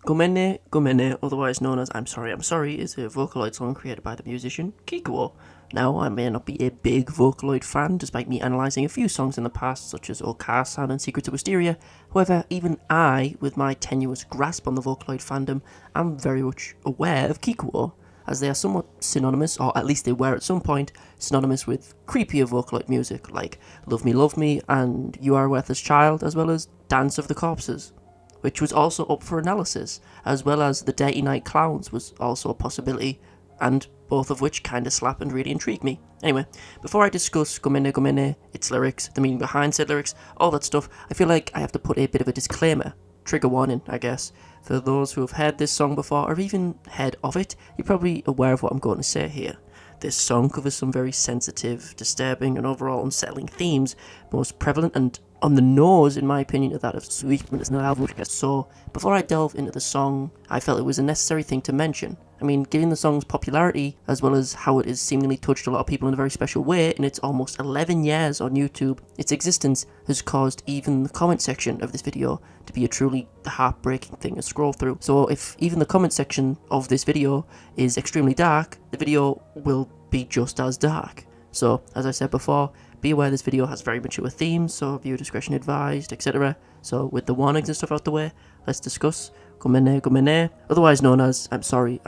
Gomenne Gomnne, otherwise known as I'm Sorry, is a Vocaloid song created by the musician Kikuo. Now, I may not be a big Vocaloid fan, despite me analysing a few songs in the past, such as Okasan and Secrets of Wisteria. However, even I, with my tenuous grasp on the Vocaloid fandom, am very much aware of Kikuo, as they are somewhat synonymous, or at least they were at some point, synonymous with creepier Vocaloid music, like Love Me, and You Are a Worthless Child, as well as Dance of the Corpses, which was also up for analysis, as well as The Dirty Night Clowns was also a possibility, and both of which kinda slap and really intrigue me. Anyway, before I discuss Gomenne Gomnne, its lyrics, the meaning behind said lyrics, all that stuff, I feel like I have to put a bit of a disclaimer, trigger warning, I guess. For those who have heard this song before, or even heard of it, you're probably aware of what I'm going to say here. This song covers some very sensitive, disturbing, and overall unsettling themes, most prevalent and on the nose, in my opinion, are that of sweetness and alcohol. So, before I delve into the song, I felt it was a necessary thing to mention. I mean, given the song's popularity, as well as how it has seemingly touched a lot of people in a very special way in its almost 11 years on YouTube, its existence has caused even the comment section of this video to be a truly heartbreaking thing to scroll through. So if even the comment section of this video is extremely dark, the video will be just as dark. So, as I said before, be aware this video has very mature themes, so viewer discretion advised, etc. So, with the warnings and stuff out the way, let's discuss Gomenne Gomnne, otherwise known as I'm Sorry.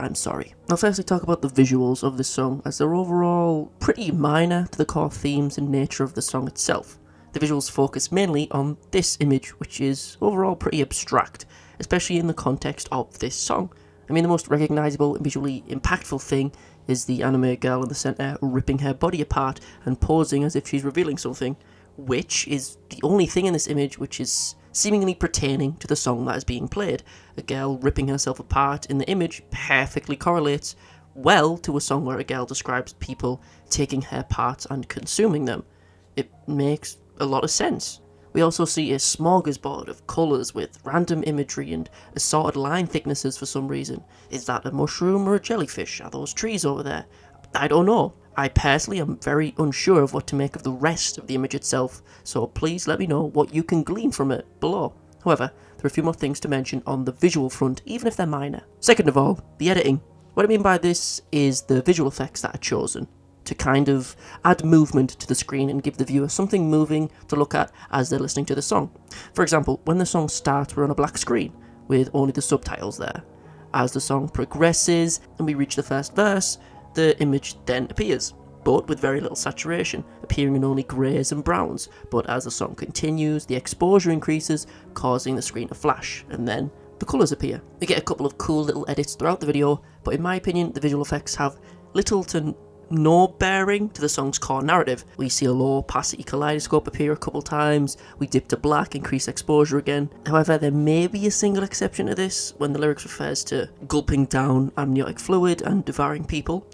I'll firstly talk about the visuals of this song, as they're overall pretty minor to the core themes and nature of the song itself. The visuals focus mainly on this image, which is overall pretty abstract, especially in the context of this song. I mean, the most recognisable and visually impactful thing is the anime girl in the centre ripping her body apart and posing as if she's revealing something, which is the only thing in this image which is seemingly pertaining to the song that is being played. A girl ripping herself apart in the image perfectly correlates well to a song where a girl describes people taking her parts and consuming them. It makes a lot of sense. We also see a smorgasbord of colours with random imagery and assorted line thicknesses for some reason. Is that a mushroom or a jellyfish? Are those trees over there? I don't know. I personally am very unsure of what to make of the rest of the image itself, so please let me know what you can glean from it below. However, there are a few more things to mention on the visual front, even if they're minor. Second of all, the editing. What I mean by this is the visual effects that are chosen to kind of add movement to the screen and give the viewer something moving to look at as they're listening to the song. For example, when the song starts, we're on a black screen with only the subtitles there. As the song progresses and we reach the first verse, the image then appears, but with very little saturation, appearing in only greys and browns. But as the song continues, the exposure increases, causing the screen to flash, and then the colours appear. We get a couple of cool little edits throughout the video, but in my opinion, the visual effects have little to no bearing to the song's core narrative. We see a low opacity kaleidoscope appear a couple times, we dip to black, increase exposure again. However, there may be a single exception to this when the lyrics refers to gulping down amniotic fluid and devouring people.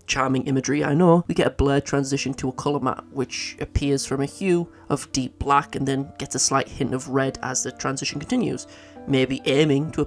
Charming imagery, I know. We get a blurred transition to a colour map, which appears from a hue of deep black and then gets a slight hint of red as the transition continues, maybe aiming to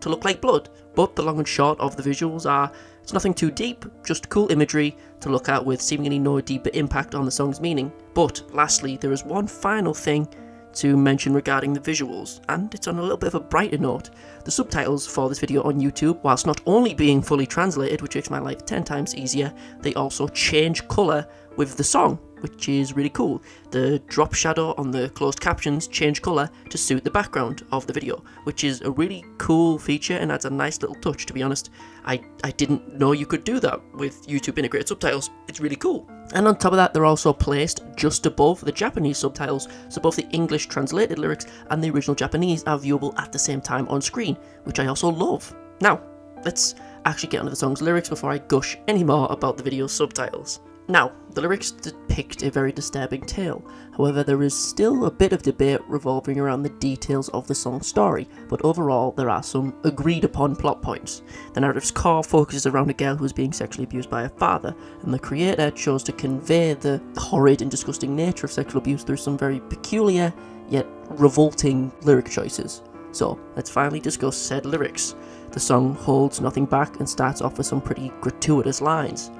look like blood. But the long and short of the visuals are, it's nothing too deep, just cool imagery to look at with seemingly no deeper impact on the song's meaning. But lastly, there is one final thing to mention regarding the visuals, and it's on a little bit of a brighter note. The subtitles for this video on YouTube, whilst not only being fully translated, which makes my life 10 times easier, they also change colour with the song, which is really cool. The drop shadow on the closed captions change colour to suit the background of the video, which is a really cool feature and adds a nice little touch, to be honest. I didn't know you could do that with YouTube integrated subtitles. It's really cool. And on top of that, they're also placed just above the Japanese subtitles, so both the English translated lyrics and the original Japanese are viewable at the same time on screen, which I also love. Now, let's actually get onto the song's lyrics before I gush any more about the video's subtitles. Now, the lyrics depict a very disturbing tale. However, there is still a bit of debate revolving around the details of the song's story, but overall there are some agreed upon plot points. The narrative's core focuses around a girl who is being sexually abused by her father, and the creator chose to convey the horrid and disgusting nature of sexual abuse through some very peculiar yet revolting lyric choices. So, let's finally discuss said lyrics. The song holds nothing back and starts off with some pretty gratuitous lines.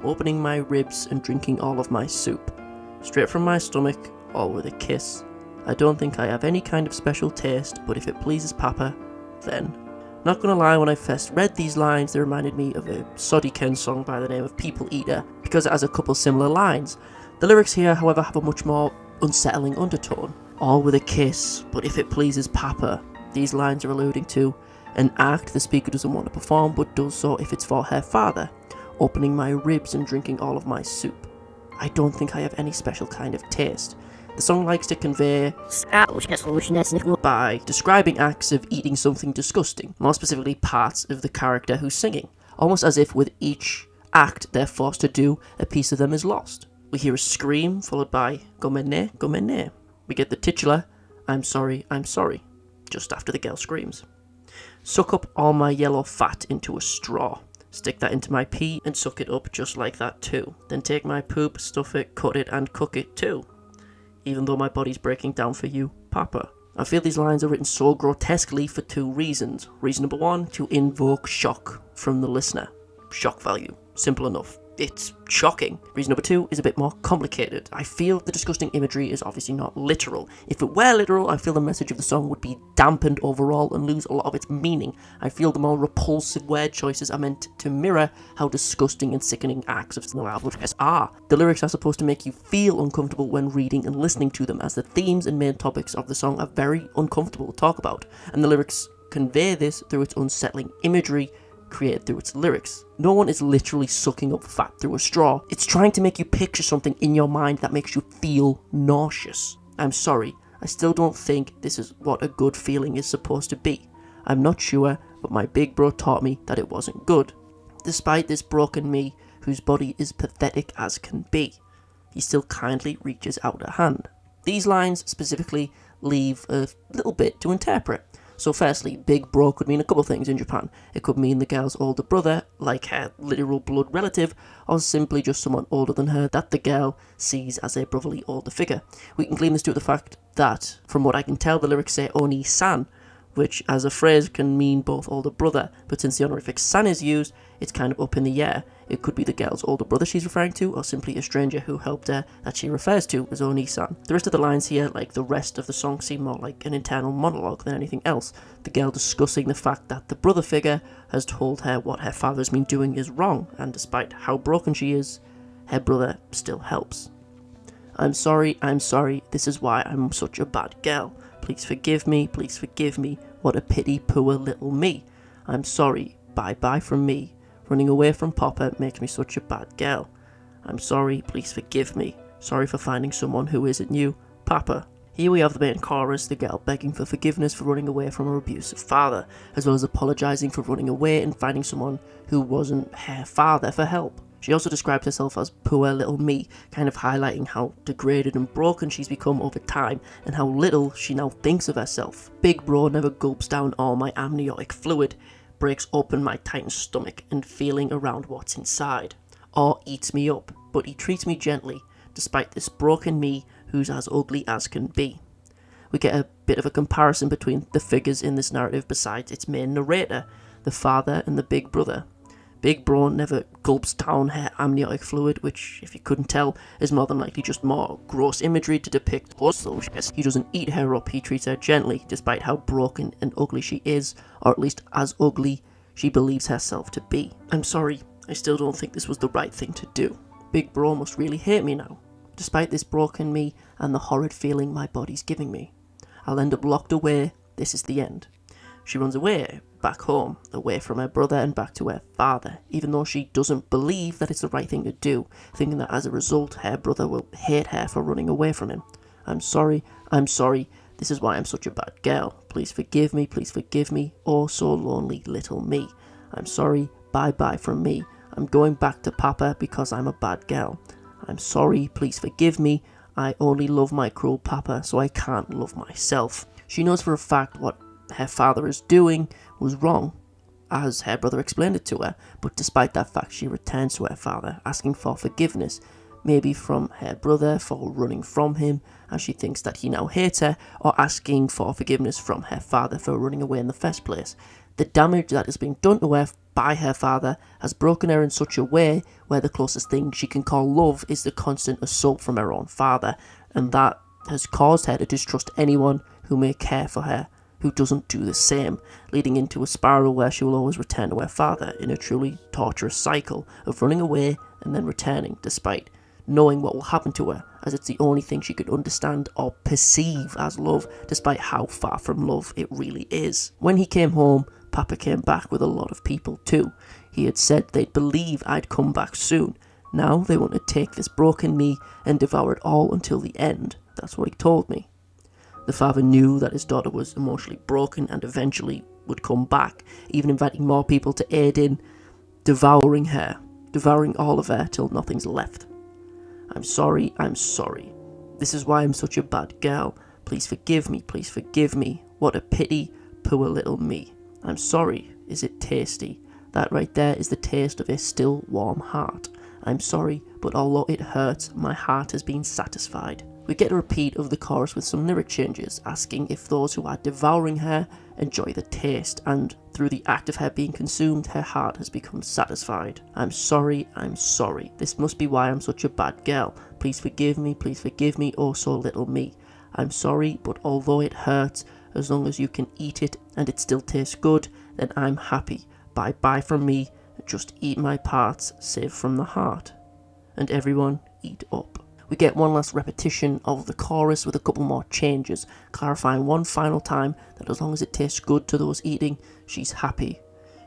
Opening my ribs and drinking all of my soup. Straight from my stomach, all with a kiss. I don't think I have any kind of special taste, but if it pleases Papa, then. Not gonna lie, when I first read these lines, they reminded me of a Soddy Ken song by the name of People Eater, because it has a couple similar lines. The lyrics here, however, have a much more unsettling undertone. All with a kiss, but if it pleases Papa. These lines are alluding to an act the speaker doesn't want to perform, but does so if it's for her father, opening my ribs and drinking all of my soup. I don't think I have any special kind of taste. The song likes to convey by describing acts of eating something disgusting, more specifically parts of the character who's singing, almost as if with each act they're forced to do, a piece of them is lost. We hear a scream followed by Gomenne Gomnne. We get the titular I'm sorry, just after the girl screams. Suck up all my yellow fat into a straw. Stick that into my pee and suck it up just like that too. Then take my poop, stuff it, cut it and cook it too. Even though my body's breaking down for you, Papa. I feel these lines are written so grotesquely for two reasons. Reason number one, to invoke shock from the listener. Shock value. Simple enough. It's shocking. Reason number two is a bit more complicated. I feel the disgusting imagery is obviously not literal. If it were literal, I feel the message of the song would be dampened overall and lose a lot of its meaning. I feel the more repulsive word choices are meant to mirror how disgusting and sickening acts of language are. The lyrics are supposed to make you feel uncomfortable when reading and listening to them, as the themes and main topics of the song are very uncomfortable to talk about, and the lyrics convey this through its unsettling imagery created through its lyrics. No one is literally sucking up fat through a straw. It's trying to make you picture something in your mind that makes you feel nauseous. I'm sorry, I still don't think this is what a good feeling is supposed to be. I'm not sure, but my big bro taught me that it wasn't good. Despite this broken me, whose body is pathetic as can be, he still kindly reaches out a hand. These lines specifically leave a little bit to interpret. So firstly, big bro could mean a couple things in Japan. It could mean the girl's older brother, like her literal blood relative, or simply just someone older than her that the girl sees as a brotherly older figure. We can glean this due to the fact that, from what I can tell, the lyrics say Oni-san, which as a phrase can mean both older brother, but since the honorific san is used, it's kind of up in the air. It could be the girl's older brother she's referring to, or simply a stranger who helped her that she refers to as Oni-san. The rest of the lines here, like the rest of the song, seem more like an internal monologue than anything else. The girl discussing the fact that the brother figure has told her what her father's been doing is wrong, and despite how broken she is, her brother still helps. I'm sorry, this is why I'm such a bad girl. Please forgive me, what a pity, poor little me. I'm sorry, bye from me. Running away from Papa makes me such a bad girl. I'm sorry, please forgive me. Sorry for finding someone who isn't you, Papa. Here we have the main chorus, the girl begging for forgiveness for running away from her abusive father, as well as apologising for running away and finding someone who wasn't her father for help. She also describes herself as poor little me, kind of highlighting how degraded and broken she's become over time and how little she now thinks of herself. Big bro never gulps down all my amniotic fluid, breaks open my tightened stomach and feeling around what's inside, or eats me up, but he treats me gently, despite this broken me who's as ugly as can be. We get a bit of a comparison between the figures in this narrative besides its main narrator, the father and the big brother. Big bro never gulps down her amniotic fluid, which, if you couldn't tell, is more than likely just more gross imagery to depict hustle. He doesn't eat her up, he treats her gently, despite how broken and ugly she is, or at least as ugly she believes herself to be. I'm sorry, I still don't think this was the right thing to do. Big bro must really hate me now. Despite this broken me and the horrid feeling my body's giving me, I'll end up locked away, this is the end. She runs away, back home, away from her brother and back to her father, even though she doesn't believe that it's the right thing to do, thinking that as a result her brother will hate her for running away from him. I'm sorry, this is why I'm such a bad girl. Please forgive me, oh so lonely little me. I'm sorry, bye from me. I'm going back to Papa because I'm a bad girl. I'm sorry, please forgive me. I only love my cruel Papa, so I can't love myself. She knows for a fact what her father is doing was wrong, as her brother explained it to her, but despite that fact she returns to her father, asking for forgiveness, maybe from her brother for running from him, as she thinks that he now hates her, or asking for forgiveness from her father for running away in the first place. The damage that has been done to her by her father has broken her in such a way where the closest thing she can call love is the constant assault from her own father, and that has caused her to distrust anyone who may care for her who doesn't do the same, leading into a spiral where she will always return to her father in a truly torturous cycle of running away and then returning, despite knowing what will happen to her, as it's the only thing she could understand or perceive as love, despite how far from love it really is. When he came home, Papa came back with a lot of people too. He had said they'd believe I'd come back soon. Now they want to take this broken me and devour it all until the end. That's what he told me. The father knew that his daughter was emotionally broken and eventually would come back, even inviting more people to aid in devouring her, devouring all of her till nothing's left. I'm sorry, I'm sorry. This is why I'm such a bad girl. Please forgive me, please forgive me. What a pity, poor little me. I'm sorry, is it tasty? That right there is the taste of a still warm heart. I'm sorry, but although it hurts, my heart has been satisfied. We get a repeat of the chorus with some lyric changes, asking if those who are devouring her enjoy the taste, and through the act of her being consumed, her heart has become satisfied. I'm sorry, this must be why I'm such a bad girl. Please forgive me, oh so little me. I'm sorry, but although it hurts, as long as you can eat it and it still tastes good, then I'm happy. Bye bye from me, just eat my parts, saved from the heart. And everyone eat up. We get one last repetition of the chorus with a couple more changes, clarifying one final time that as long as it tastes good to those eating, she's happy.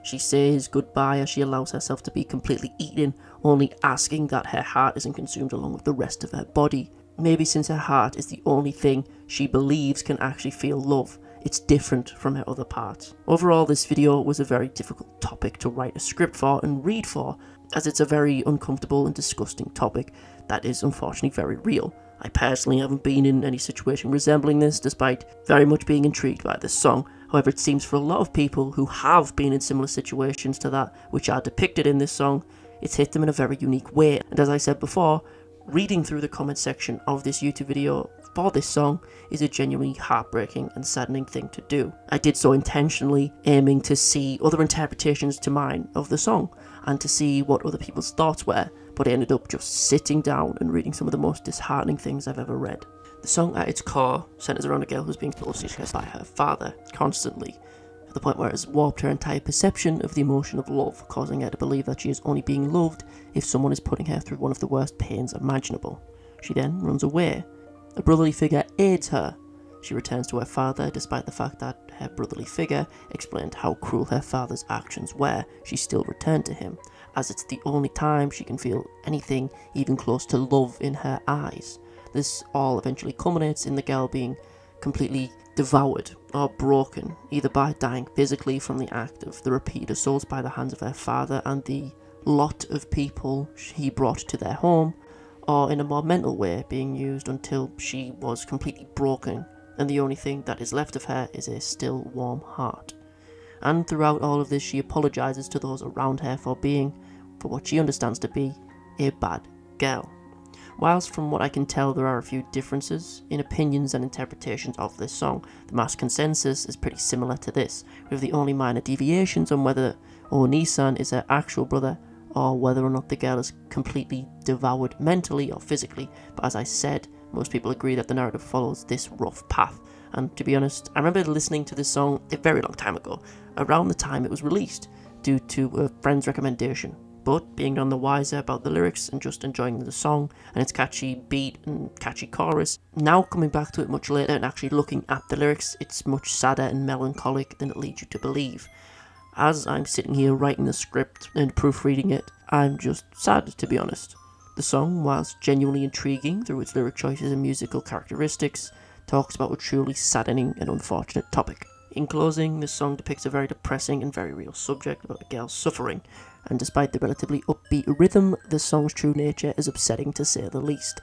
She says goodbye as she allows herself to be completely eaten, only asking that her heart isn't consumed along with the rest of her body. Maybe since her heart is the only thing she believes can actually feel love, it's different from her other parts. Overall, this video was a very difficult topic to write a script for and read for, as it's a very uncomfortable and disgusting topic that is unfortunately very real. I personally haven't been in any situation resembling this, despite very much being intrigued by this song. However, it seems for a lot of people who have been in similar situations to that which are depicted in this song, it's hit them in a very unique way. And as I said before, reading through the comment section of this YouTube video for this song is a genuinely heartbreaking and saddening thing to do. I did so intentionally, aiming to see other interpretations to mine of the song and to see what other people's thoughts were, but I ended up just sitting down and reading some of the most disheartening things I've ever read. The song at its core centers around a girl who's being bullshitted by her father constantly, to the point where it has warped her entire perception of the emotion of love, causing her to believe that she is only being loved if someone is putting her through one of the worst pains imaginable. She then runs away. A brotherly figure aids her. She returns to her father, despite the fact that her brotherly figure explained how cruel her father's actions were. She still returned to him, as it's the only time she can feel anything even close to love in her eyes. This all eventually culminates in the girl being completely devoured or broken, either by dying physically from the act of the repeated assaults by the hands of her father and the lot of people he brought to their home, or in a more mental way, being used until she was completely broken, and the only thing that is left of her is a still warm heart. And throughout all of this, she apologises to those around her for being, for what she understands to be, a bad girl. Whilst from what I can tell there are a few differences in opinions and interpretations of this song, the mass consensus is pretty similar to this, with the only minor deviations on whether Oni-san is her actual brother or whether or not the girl is completely devoured mentally or physically. But as I said, most people agree that the narrative follows this rough path. And to be honest, I remember listening to this song a very long time ago, around the time it was released, due to a friend's recommendation. But being none the wiser about the lyrics and just enjoying the song and its catchy beat and catchy chorus, now coming back to it much later and actually looking at the lyrics, it's much sadder and melancholic than it leads you to believe. As I'm sitting here writing the script and proofreading it, I'm just sad, to be honest. The song, whilst genuinely intriguing through its lyric choices and musical characteristics, talks about a truly saddening and unfortunate topic. In closing, this song depicts a very depressing and very real subject about a girl's suffering, and despite the relatively upbeat rhythm, the song's true nature is upsetting to say the least.